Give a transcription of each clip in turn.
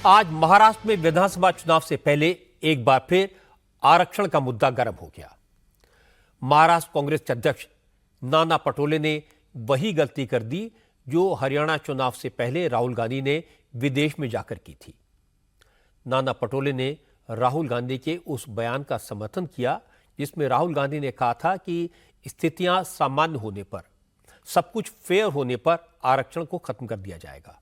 आज महाराष्ट्र में विधानसभा चुनाव से पहले एक बार फिर आरक्षण का मुद्दा गर्म हो गया। महाराष्ट्र कांग्रेस के अध्यक्ष नाना पटोले ने वही गलती कर दी जो हरियाणा चुनाव से पहले राहुल गांधी ने विदेश में जाकर की थी। नाना पटोले ने राहुल गांधी के उस बयान का समर्थन किया जिसमें राहुल गांधी ने कहा था कि स्थितियां सामान्य होने पर, सब कुछ फेयर होने पर आरक्षण को खत्म कर दिया जाएगा।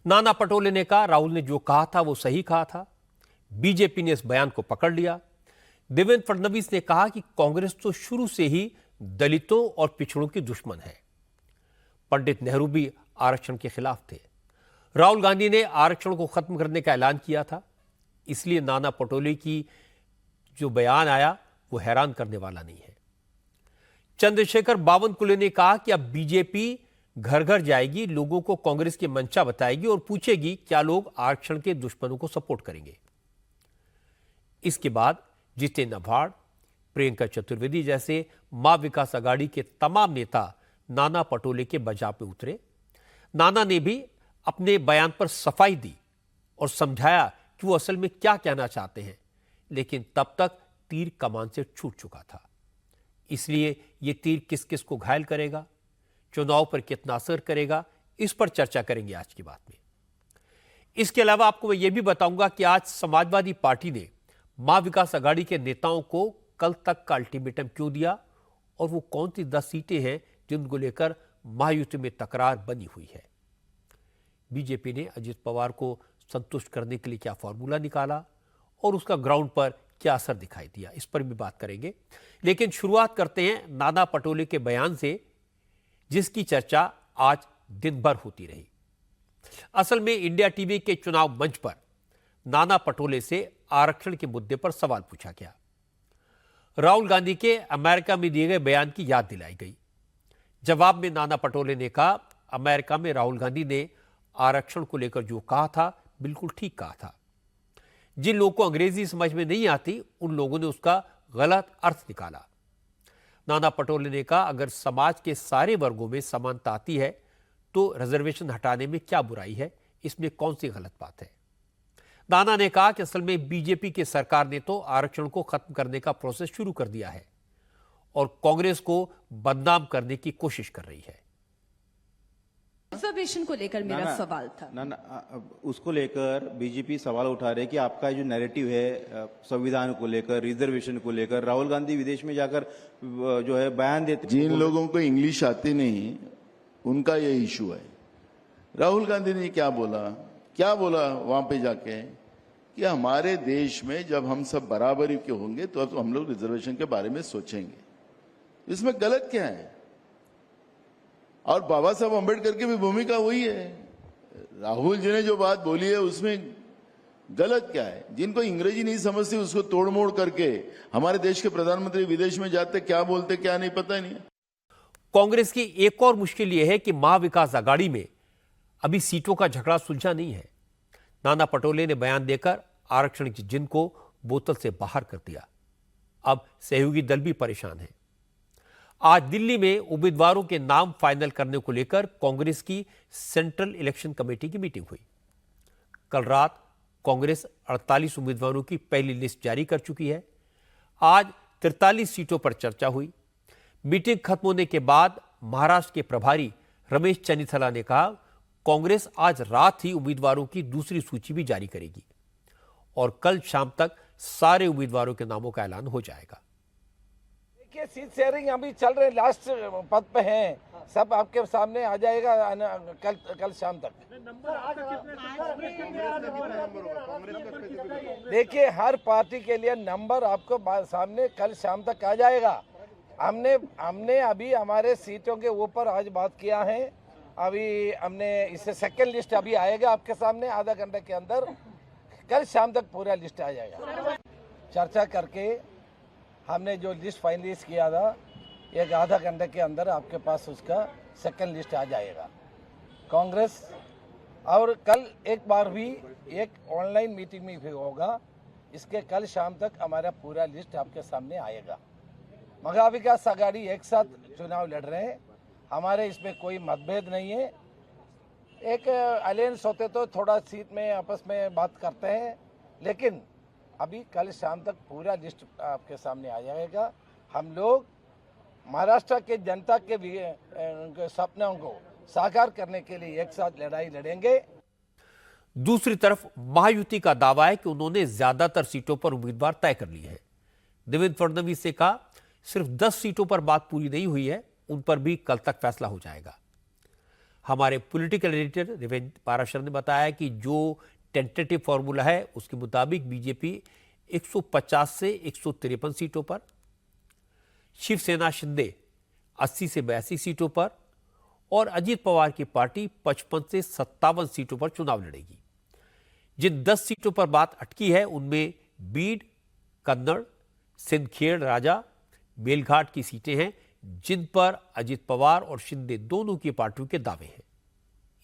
नाना पटोले ने कहा राहुल ने जो कहा था वो सही कहा था। बीजेपी ने इस बयान को पकड़ लिया। देवेंद्र फडणवीस ने कहा कि कांग्रेस तो शुरू से ही दलितों और पिछड़ों की दुश्मन है। पंडित नेहरू भी आरक्षण के खिलाफ थे। राहुल गांधी ने आरक्षण को खत्म करने का ऐलान किया था। इसलिए नाना पटोले की जो बयान आया वो हैरान करने वाला नहीं है। चंद्रशेखर बावनकुले ने कहा कि अब बीजेपी घर घर जाएगी, लोगों को कांग्रेस की मंशा बताएगी और पूछेगी क्या लोग आरक्षण के दुश्मनों को सपोर्ट करेंगे। इसके बाद जितेंद्र आव्हाड, प्रियंका चतुर्वेदी जैसे मां विकास आघाड़ी के तमाम नेता नाना पटोले के बचाव में उतरे। नाना ने भी अपने बयान पर सफाई दी और समझाया कि वो असल में क्या कहना चाहते हैं, लेकिन तब तक तीर कमान से छूट चुका था। इसलिए ये तीर किस किस को घायल करेगा, चुनाव पर कितना असर करेगा, इस पर चर्चा करेंगे आज की बात में। इसके अलावा आपको मैं ये भी बताऊंगा कि आज समाजवादी पार्टी ने मां विकास आघाड़ी के नेताओं को कल तक का अल्टीमेटम क्यों दिया और वो कौन सी 10 सीटें हैं जिनको लेकर महायुति में तकरार बनी हुई है। बीजेपी ने अजित पवार को संतुष्ट करने के लिए क्या फॉर्मूला निकाला और उसका ग्राउंड पर क्या असर दिखाई दिया, इस पर भी बात करेंगे। लेकिन शुरुआत करते हैं नाना पटोले के बयान से, जिसकी चर्चा आज दिन भर होती रही। असल में इंडिया टीवी के चुनाव मंच पर नाना पटोले से आरक्षण के मुद्दे पर सवाल पूछा गया। राहुल गांधी के अमेरिका में दिए गए बयान की याद दिलाई गई। जवाब में नाना पटोले ने कहा अमेरिका में राहुल गांधी ने आरक्षण को लेकर जो कहा था बिल्कुल ठीक कहा था। जिन लोगों को अंग्रेजी समझ में नहीं आती उन लोगों ने उसका गलत अर्थ निकाला। नाना पटोले ने कहा अगर समाज के सारे वर्गों में समानता आती है तो रिजर्वेशन हटाने में क्या बुराई है, इसमें कौन सी गलत बात है। नाना ने कहा कि असल में बीजेपी की सरकार ने तो आरक्षण को खत्म करने का प्रोसेस शुरू कर दिया है और कांग्रेस को बदनाम करने की कोशिश कर रही है। रिजर्वेशन को लेकर मेरा सवाल था। उसको लेकर बीजेपी सवाल उठा रहे कि आपका जो नैरेटिव है संविधान को लेकर, रिजर्वेशन को लेकर, राहुल गांधी विदेश में जाकर जो है बयान देते, जिन लोगों को इंग्लिश आती नहीं उनका ये इशू है। राहुल गांधी ने क्या बोला वहां पे जाके कि हमारे देश में जब हम सब बराबरी के होंगे तो अब हम लोग रिजर्वेशन के बारे में सोचेंगे। इसमें गलत क्या है? और बाबा साहब अम्बेडकर की भी भूमिका वही है। राहुल जी ने जो बात बोली है उसमें गलत क्या है? जिनको अंग्रेजी नहीं समझती उसको तोड़ मोड़ करके हमारे देश के प्रधानमंत्री विदेश में जाते क्या बोलते क्या नहीं पता नहीं। कांग्रेस की एक और मुश्किल यह है कि महा विकास आघाड़ी में अभी सीटों का झगड़ा सुलझा नहीं है। नाना पटोले ने बयान देकर आरक्षण की जिन को बोतल से बाहर कर दिया। अब सहयोगी दल भी परेशान है। आज दिल्ली में उम्मीदवारों के नाम फाइनल करने को लेकर कांग्रेस की सेंट्रल इलेक्शन कमेटी की मीटिंग हुई। कल रात कांग्रेस 48 उम्मीदवारों की पहली लिस्ट जारी कर चुकी है। आज 43 सीटों पर चर्चा हुई। मीटिंग खत्म होने के बाद महाराष्ट्र के प्रभारी रमेश चन्नीथला ने कहा कांग्रेस आज रात ही उम्मीदवारों की दूसरी सूची भी जारी करेगी और कल शाम तक सारे उम्मीदवारों के नामों का ऐलान हो जाएगा। देखिए सीट शेयरिंग अभी चल रहे, लास्ट पद पे हैं, सब आपके सामने आ जाएगा कल शाम तक। देखिए हर पार्टी के लिए नंबर आपको सामने कल शाम तक आ जाएगा। हमने अभी हमारे सीटों के ऊपर आज बात किया है। अभी हमने इससे सेकंड लिस्ट अभी आएगा आपके सामने आधा घंटे के अंदर। कल शाम तक पूरा लिस्ट आ जाएगा। चर्चा करके हमने जो लिस्ट फाइनलाइज किया था एक आधा घंटे के अंदर आपके पास उसका सेकंड लिस्ट आ जाएगा। कांग्रेस और कल एक बार भी एक ऑनलाइन मीटिंग में भी होगा। इसके कल शाम तक हमारा पूरा लिस्ट आपके सामने आएगा। महा विकास आघाड़ी एक साथ चुनाव लड़ रहे हैं, हमारे इसमें कोई मतभेद नहीं है। एक अलायंस होते तो थोड़ा सीट में आपस में बात करते हैं, लेकिन अभी कल शाम तक पूरा लिस्ट आपके सामने आ जाएगा। हम लोग महाराष्ट्र के जनता के सपनों को साकार करने के लिए एक साथ लड़ाई लड़ेंगे। दूसरी तरफ महायुति का दावा है कि उन्होंने ज्यादातर सीटों पर उम्मीदवार तय कर लिए हैं। देवेंद्र फडणवीस ने कहा सिर्फ 10 सीटों पर बात पूरी नहीं हुई है, उन पर भी कल तक फैसला हो जाएगा। हमारे पॉलिटिकल एडिटर देवेंद्र पाराशर ने बताया कि जो टेंटेटिव फॉर्मूला है उसके मुताबिक बीजेपी 150 से 153 सीटों पर, शिवसेना शिंदे 80 से 82 सीटों पर और अजीत पवार की पार्टी 55 से 57 सीटों पर चुनाव लड़ेगी। जिन 10 सीटों पर बात अटकी है उनमें बीड, कन्नड़, सिंदखेड़ राजा, मेलघाट की सीटें हैं जिन पर अजीत पवार और शिंदे दोनों की पार्टियों के दावे हैं।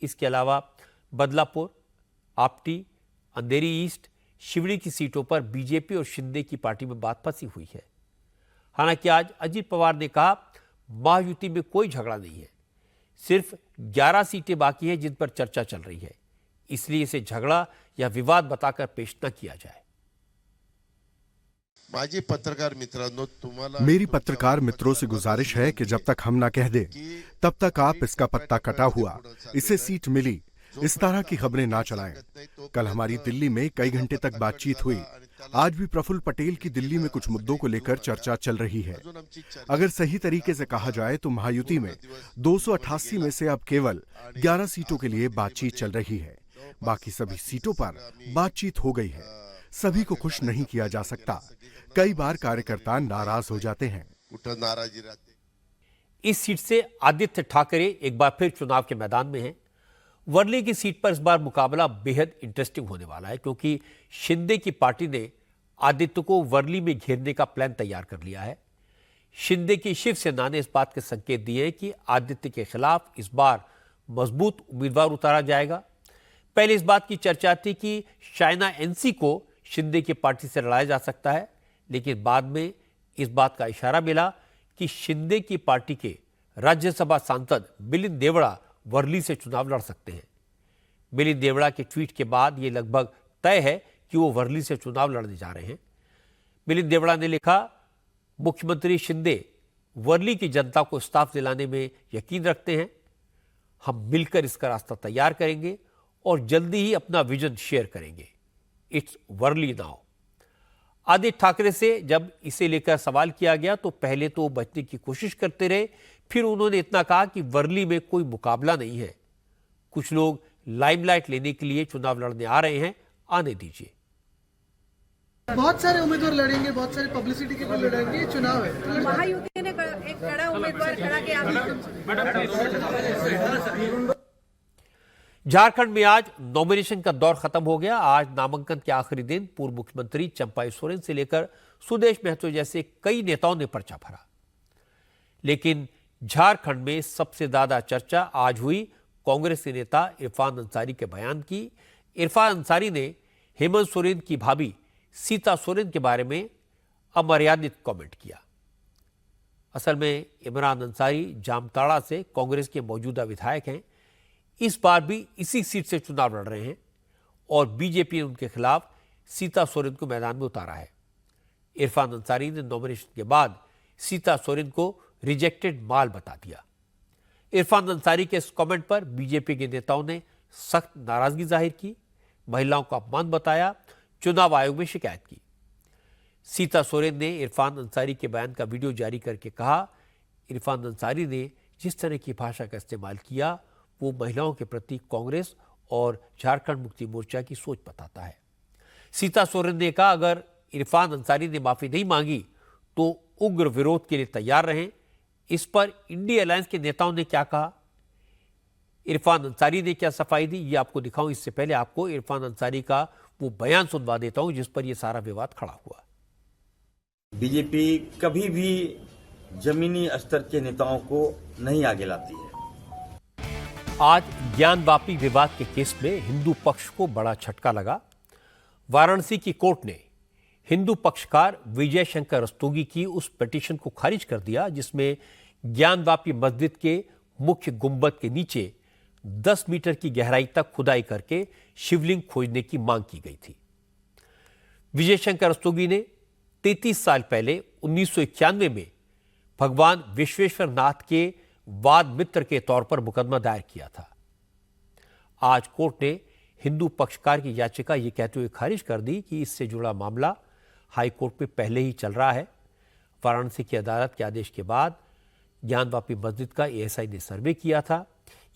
इसके अलावा बदलापुर, आपटी, अंधेरी ईस्ट, शिवड़ी की सीटों पर बीजेपी और शिंदे की पार्टी में बात फंसी हुई है। हालांकि आज अजीत पवार ने कहा महायुति में कोई झगड़ा नहीं है, सिर्फ 11 सीटें बाकी हैं जिन पर चर्चा चल रही है, इसलिए इसे झगड़ा या विवाद बताकर पेश न किया जाए। माझे पत्रकार मित्रांनो, तुम्हाला मेरी पत्रकार मित्रों से गुजारिश है कि जब तक हम ना कह दें तब तक आप इसका पत्ता कटा हुआ, इसे सीट मिली, इस तरह की खबरें ना चलाएं। कल हमारी दिल्ली में कई घंटे तक बातचीत हुई। आज भी प्रफुल्ल पटेल की दिल्ली में कुछ मुद्दों को लेकर चर्चा चल रही है। अगर सही तरीके से कहा जाए तो महायुति में 288 में से अब केवल 11 सीटों के लिए बातचीत चल रही है। बाकी सभी सीटों पर बातचीत हो गई है। सभी को खुश नहीं किया जा सकता। कई बार कार्यकर्ता नाराज हो जाते हैं। कुठं नाराजी राहते। इस सीट से आदित्य ठाकरे एक बार फिर चुनाव के मैदान में हैं। वर्ली की सीट पर इस बार मुकाबला बेहद इंटरेस्टिंग होने वाला है क्योंकि शिंदे की पार्टी ने आदित्य को वर्ली में घेरने का प्लान तैयार कर लिया है। शिंदे की शिवसेना ने इस बात के संकेत दिए हैं कि आदित्य के खिलाफ इस बार मजबूत उम्मीदवार उतारा जाएगा। पहले इस बात की चर्चा थी कि शाइना एनसी को शिंदे की पार्टी से लड़ाया जा सकता है, लेकिन बाद में इस बात का इशारा मिला कि शिंदे की पार्टी के राज्यसभा सांसद मिलिंद देवड़ा वर्ली से चुनाव लड़ सकते हैं। मिलिंद देवड़ा के ट्वीट के बाद यह लगभग तय है कि वो वर्ली से चुनाव लड़ने जा रहे हैं। मिलिंद देवड़ा ने लिखा, मुख्यमंत्री शिंदे वर्ली की जनता को इंसाफ दिलाने में यकीन रखते हैं। हम मिलकर इसका रास्ता तैयार करेंगे और जल्दी ही अपना विजन शेयर करेंगे। It's Worli now. आदित्य ठाकरे से जब इसे लेकर सवाल किया गया तो पहले तो बचने की कोशिश करते रहे, फिर उन्होंने इतना कहा कि वर्ली में कोई मुकाबला नहीं है, कुछ लोग लाइमलाइट लेने के लिए चुनाव लड़ने आ रहे हैं, आने दीजिए। बहुत सारे उम्मीदवार लड़ेंगे, बहुत सारी पब्लिसिटी के लिए लड़ेंगे, चुनाव है। महायुति ने एक कड़ा उम्मीदवार खड़ा किया। झारखंड में आज नॉमिनेशन का दौर खत्म हो गया। आज नामांकन के आखिरी दिन पूर्व मुख्यमंत्री चंपाई सोरेन से लेकर सुदेश महतो जैसे कई नेताओं ने पर्चा भरा, लेकिन झारखंड में सबसे ज्यादा चर्चा आज हुई कांग्रेस के नेता इरफान अंसारी के बयान की। इरफान अंसारी ने हेमंत सोरेन की भाभी सीता सोरेन के बारे में अमर्यादित कमेंट किया। असल में इमरान अंसारी जामताड़ा से कांग्रेस के मौजूदा विधायक हैं। इस बार भी इसी सीट से चुनाव लड़ रहे हैं और बीजेपी ने उनके खिलाफ सीता सोरेन को मैदान में उतारा है। इरफान अंसारी ने नॉमिनेशन के बाद सीता सोरेन को रिजेक्टेड माल बता दिया। इरफान अंसारी के इस कमेंट पर बीजेपी के नेताओं ने सख्त नाराजगी जाहिर की, महिलाओं को अपमान बताया, चुनाव आयोग में शिकायत की। सीता सोरेन ने इरफान अंसारी के बयान का वीडियो जारी करके कहा, इरफान अंसारी ने जिस तरह की भाषा का इस्तेमाल किया वो महिलाओं के प्रति कांग्रेस और झारखंड मुक्ति मोर्चा की सोच बताता है। सीता सोरेन ने कहा, अगर इरफान अंसारी ने माफी नहीं मांगी तो उग्र विरोध के लिए तैयार रहें। इस पर इंडिया अलायंस के नेताओं ने क्या कहा, इरफान अंसारी ने क्या सफाई दी, ये आपको दिखाऊं। इससे पहले आपको इरफान अंसारी का वो बयान सुनवा देता हूं जिस पर यह सारा विवाद खड़ा हुआ। बीजेपी कभी भी जमीनी स्तर के नेताओं को नहीं आगे लाती है। आज ज्ञानवापी विवाद के केस में हिंदू पक्ष को बड़ा झटका लगा। वाराणसी की कोर्ट ने हिंदू पक्षकार विजय शंकर रस्तोगी की उस पिटीशन को खारिज कर दिया जिसमें ज्ञानवापी मस्जिद के मुख्य गुंबद के नीचे 10 मीटर की गहराई तक खुदाई करके शिवलिंग खोजने की मांग की गई थी। विजय शंकर रस्तोगी ने 33 साल पहले 1991 में भगवान विश्वेश्वर नाथ के वाद मित्र के तौर पर मुकदमा दायर किया था। आज कोर्ट ने हिंदू पक्षकार की याचिका ये कहते हुए खारिज कर दी कि इससे जुड़ा मामला हाई कोर्ट में पहले ही चल रहा है। वाराणसी की अदालत के आदेश के बाद ज्ञानवापी मस्जिद का एएसआई ने सर्वे किया था।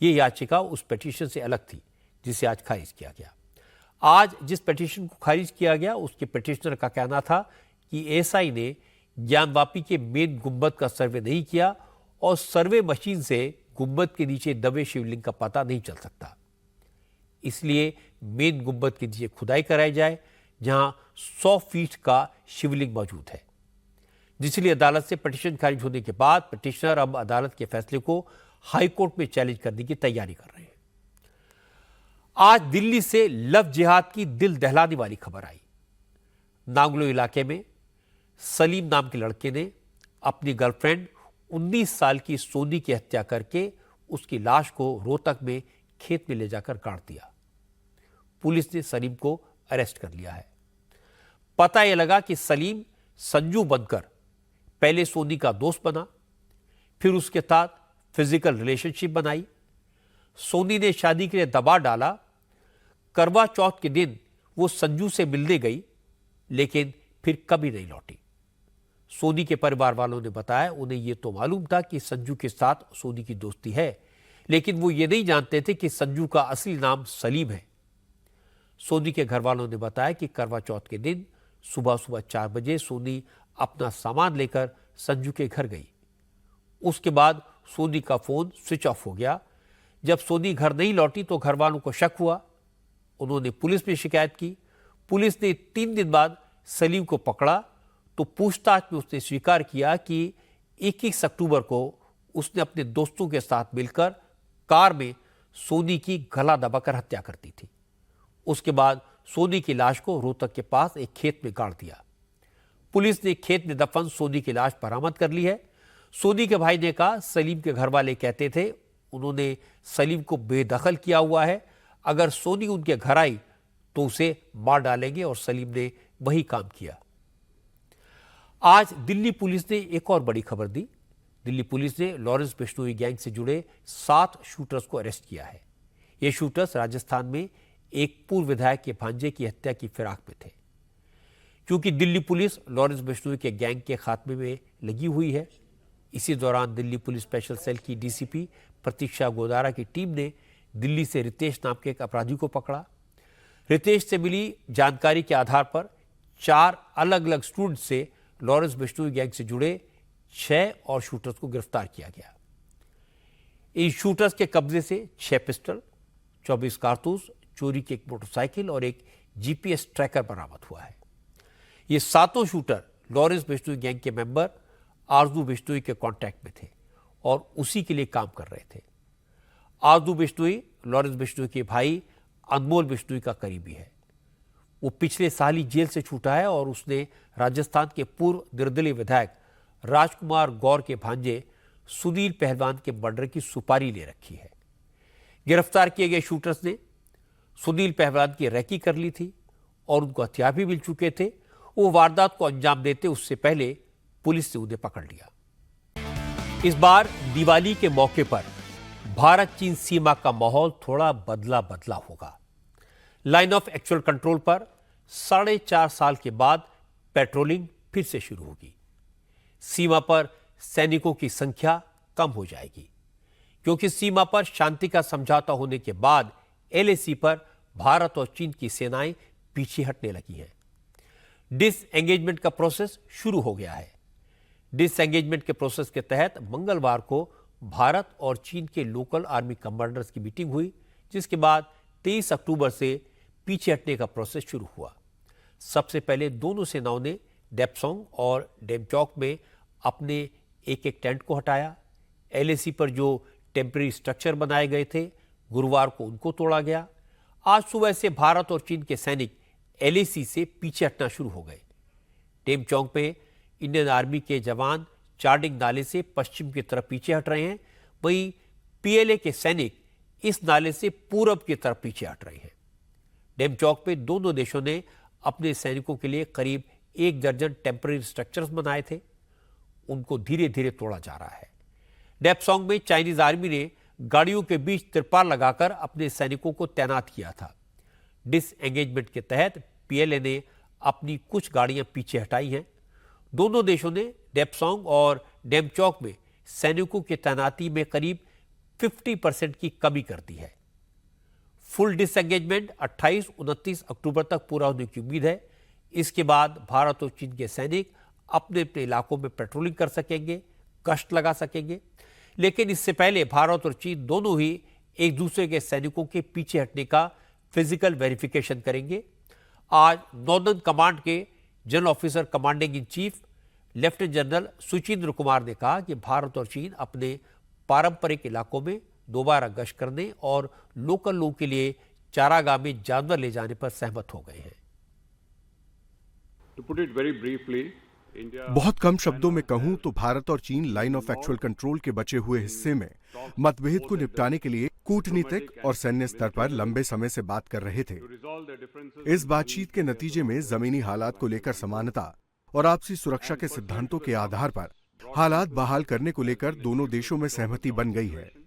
ये याचिका उस पिटीशन से अलग थी जिसे आज खारिज किया गया। आज जिस पिटीशन को खारिज किया गया उसके पिटीशनर का कहना था कि एएसआई ने ज्ञानवापी के मेन गुंबद का सर्वे नहीं किया और सर्वे मशीन से गुंबद के नीचे दबे शिवलिंग का पता नहीं चल सकता। इसलिए मेन गुंबद के नीचे खुदाई कराई जाए जहां 100 फीट का शिवलिंग मौजूद है। जिसलिए अदालत से पिटीशन खारिज होने के बाद पिटीशनर अब अदालत के फैसले को हाई कोर्ट में चैलेंज करने की तैयारी कर रहे हैं। आज दिल्ली से लव जिहाद की दिल दहलाने वाली खबर आई। नांगलो इलाके में सलीम नाम के लड़के ने अपनी गर्लफ्रेंड 19 साल की सोनी की हत्या करके उसकी लाश को रोहतक में खेत में ले जाकर गाड़ दिया। पुलिस ने सलीम को अरेस्ट कर लिया है। पता यह लगा कि सलीम संजू बनकर पहले सोनी का दोस्त बना, फिर उसके साथ फिजिकल रिलेशनशिप बनाई। सोनी ने शादी के लिए दबाव डाला। करवा चौथ के दिन वो संजू से मिलने गई लेकिन फिर कभी नहीं लौटी। सोनी के परिवार वालों ने बताया उन्हें यह तो मालूम था कि संजू के साथ सोनी की दोस्ती है, लेकिन वो ये नहीं जानते थे कि संजू का असली नाम सलीम है। सोनी के घर वालों ने बताया कि करवा चौथ के दिन सुबह 4 बजे सोनी अपना सामान लेकर संजू के घर गई। उसके बाद सोनी का फोन स्विच ऑफ हो गया। जब सोनी घर नहीं लौटी तो घर वालों को शक हुआ। उन्होंने पुलिस में शिकायत की। पुलिस ने 3 दिन बाद सलीम को पकड़ा तो पूछताछ में उसने स्वीकार किया कि 21 अक्टूबर को उसने अपने दोस्तों के साथ मिलकर कार में सोनी की गला दबाकर हत्या कर दी थी। उसके बाद सोनी की लाश को रोहतक के पास एक खेत में गाड़ दिया। पुलिस ने खेत में दफन सोनी की लाश बरामद कर ली है। सोनी के भाई ने कहा सलीम के घर वाले कहते थे उन्होंने सलीम को बेदखल किया हुआ है, अगर सोनी उनके घर आई तो उसे मार डालेंगे, और सलीम ने वही काम किया। आज दिल्ली पुलिस ने एक और बड़ी खबर दी। दिल्ली पुलिस ने लॉरेंस बिश्नोई गैंग से जुड़े 7 शूटर्स को अरेस्ट किया है। ये शूटर्स राजस्थान में एक पूर्व विधायक के भांजे की हत्या की फिराक में थे। क्योंकि दिल्ली पुलिस लॉरेंस बिश्नोई के गैंग के खात्मे में लगी हुई है, इसी दौरान दिल्ली पुलिस स्पेशल सेल की डीसीपी प्रतीक्षा गोदारा की टीम ने दिल्ली से रितेश नाम के एक अपराधी को पकड़ा। रितेश से मिली जानकारी के आधार पर 4 अलग अलग स्टूडेंट से लॉरेंस बिश्नोई गैंग से जुड़े 6 और शूटर्स को गिरफ्तार किया गया। इन शूटर्स के कब्जे से 6 पिस्टल, 24 कारतूस, चोरी की एक मोटरसाइकिल और एक जीपीएस ट्रैकर बरामद हुआ है। ये 7 शूटर लॉरेंस बिश्नोई गैंग के मेंबर आरजू बिश्नोई के कांटेक्ट में थे और उसी के लिए काम कर रहे थे। आरजू बिश्नोई लॉरेंस बिश्नोई के भाई अनमोल बिश्नोई का करीबी है। वो पिछले साल ही जेल से छूटा है और उसने राजस्थान के पूर्व निर्दलीय विधायक राजकुमार गौर के भांजे सुनील पहलवान के मर्डर की सुपारी ले रखी है। गिरफ्तार किए गए शूटर्स ने सुनील पहलवान की रैकी कर ली थी और उनको हथियार भी मिल चुके थे। वो वारदात को अंजाम देते उससे पहले पुलिस ने उन्हें पकड़ लिया। इस बार दिवाली के मौके पर भारत चीन सीमा का माहौल थोड़ा बदला होगा। लाइन ऑफ एक्चुअल कंट्रोल पर 4.5 साल के बाद पेट्रोलिंग फिर से शुरू होगी। सीमा पर सैनिकों की संख्या कम हो जाएगी क्योंकि सीमा पर शांति का समझौता होने के बाद एलएसी पर भारत और चीन की सेनाएं पीछे हटने लगी हैं। डिसएंगेजमेंट का प्रोसेस शुरू हो गया है। डिसएंगेजमेंट के प्रोसेस के तहत मंगलवार को भारत और चीन के लोकल आर्मी कमांडर्स की मीटिंग हुई, जिसके बाद 23 अक्टूबर से पीछे हटने का प्रोसेस शुरू हुआ। सबसे पहले दोनों सेनाओं ने डेप्सोंग और डेमचौक में अपने एक टेंट को हटाया। एलएसी पर जो टेम्परेरी स्ट्रक्चर बनाए गए थे, गुरुवार को उनको तोड़ा गया। आज सुबह से भारत और चीन के सैनिक एलएसी से पीछे हटना शुरू हो गए। डेमचौक में इंडियन आर्मी के जवान चार्डिंग नाले से पश्चिम की तरफ पीछे हट रहे हैं, वहीं पीएलए के सैनिक इस नाले से पूरब की तरफ पीछे हट रहे हैं। डेमचौक में दोनों देशों ने अपने सैनिकों के लिए करीब 1 दर्जन टेम्पररी स्ट्रक्चर्स बनाए थे, उनको धीरे धीरे तोड़ा जा रहा है। डेपसोंग में चाइनीज आर्मी ने गाड़ियों के बीच तिरपाल लगाकर अपने सैनिकों को तैनात किया था। डिसएंगेजमेंट के तहत पीएलए ने अपनी कुछ गाड़ियां पीछे हटाई हैं। दोनों देशों ने डेपसोंग और डेमचौक में सैनिकों की तैनाती में करीब 50% की कमी कर दी है। फुल डिसएंगेजमेंट 28-29 अक्टूबर तक पूरा होने की उम्मीद है। इसके बाद भारत और चीन के सैनिक अपने अपने इलाकों में पेट्रोलिंग कर सकेंगे, गश्त लगा सकेंगे। लेकिन इससे पहले भारत और चीन दोनों ही एक दूसरे के सैनिकों के पीछे हटने का फिजिकल वेरिफिकेशन करेंगे। आज नॉर्दर्न कमांड के general officer commanding in chief lieutenant general Suchindra Kumar ने कहा कि भारत और चीन अपने पारंपरिक इलाकों में दोबारा गश्त करने और लोकल लोगों के लिए चारागाह में जानवर ले जाने पर सहमत हो गए हैं। बहुत कम शब्दों में कहूं तो भारत और चीन लाइन ऑफ एक्चुअल कंट्रोल के बचे हुए हिस्से में मतभेद को निपटाने के लिए कूटनीतिक और सैन्य स्तर पर लंबे समय से बात कर रहे थे। इस बातचीत के नतीजे में जमीनी हालात को लेकर समानता और आपसी सुरक्षा के सिद्धांतों के आधार पर हालात बहाल करने को लेकर दोनों देशों में सहमति बन गई है।